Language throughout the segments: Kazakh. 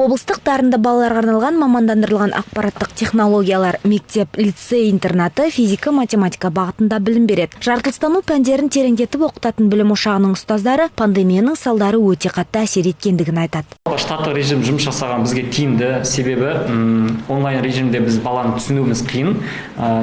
Облыстық дарынды балаларға арналған мамандандырылған ақпараттық технологиялар мектеп, лицей, интернаты физика, математика бағытында білім береді. Жаратылыстану пәндерін тереңдетіп оқытатын білім ошағының ұстаздары пандемияның салдары өте қатты әсер еткендігін айтады. Штаттық режим жұмыс жасаған бізге тиімді, себебі онлайн режимде біз баланы түсінуіміз қиын,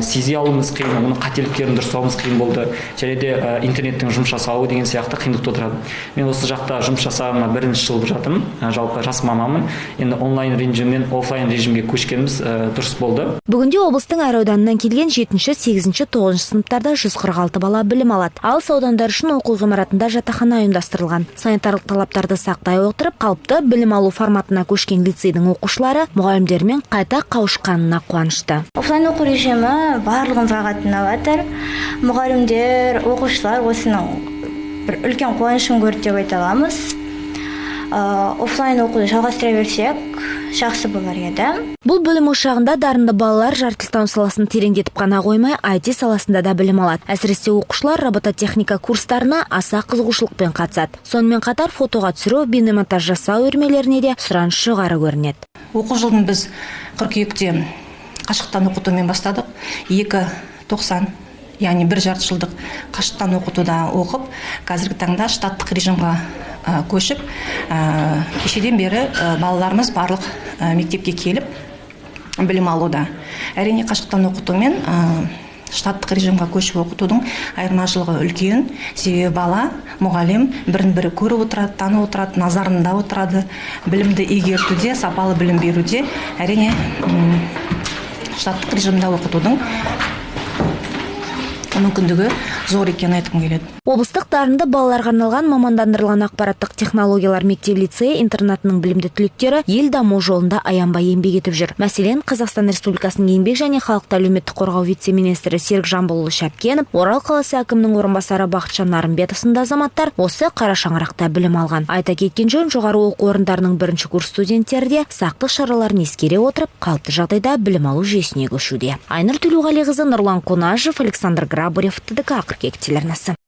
сезе алуымыз қиын, оның қателіктерін дұрыстауымыз қиын болды. Және де интернеттің жұмыс жасауы деген сияқты қиындық тудырады. Мен осы жақта жұмыс жасағаныма бірінші жыл жатырмын, жалпы жас маманмын. Енді онлайн режимнен офлайн режимге көшкеніміз дұрыс болды. Бүгінде облыстың әр ауданынан келген 7-ші, 8-ші, 9-ші сыныптарда 146 бала білім алады. Алыс аудандар үшін оқу ғимаратында жатақхана ұйымдастырылған. Санитарлық талаптарды сақтай отырып, қалыпты білім алу форматына көшкен лицейдің оқушылары мұғалімдермен қайта қауышқанына қуанышты. Офлайн оқу режимі барлығымызға қатынап жатыр. Мұғалімдер, оқушылар осының бір үлкен қуанышын көрді деп айта аламыз. Офлайн оқуды жалғастыра берсек, жақсы болар еді. Бұл білім ошағында дарынды балалар жаратылыстану саласын тереңдетіп қана қоймай, IT саласында да білім алады. Әсіресе оқушылар робототехника курстарына аса қызығушылықпен қатысады. Сонымен қатар фотоға түсіру, бейнемонтаж жасау үйірмелеріне де сұраныс жоғары көрінеді. Оқу жылын біз қыркүйекте қашықтан оқытумен бастадық. 2.90, яғни 1 жарты жылдық қашықтан оқытуда оқып, қазіргі таңда штаттық режимға көшіп, кешеден бері балаларымыз барлық мектепке келіп білім алуда. Әрине қашықтан оқытумен штаттық режимға көшіп оқытудың айырмашылығы үлкен. Себебі бала, мұғалім бірін-бірі көріп отырады, танып отырады, назарында отырады. Білімді игертуде, сапалы білім беруде, әрине штаттық режимде оқытудың мүмкіндігі зор екенін айтқым келеді. Облыстық дарынды балаларға арналған мамандандырылған ақпараттық технологиялар мектеп-лицей интернатының білімді түлектері ел даму жолында аянбай еңбек етіп жүр. Мәселен, Қазақстан Республикасының еңбек және халықты әлеуметтік қорғау вице-министрі Серік Жамбылұлы Шәпкенов, Орал қаласы әкімінің орынбасары Бақытжан Нарымбетов сынды азаматтар осы қара шаңырақта білім алған. Айта кеткен жөн, жоғары оқу орындарының бірінші курс студенттері де сақтық шараларын ескере отырып, қалыпты жағдайда білім алу жүйесіне көшуде. Айнұр Төлеуғалиқызы, Нұрлан Қонажев, Александр Грабарев, ТДК қыркүйек телеарнасы.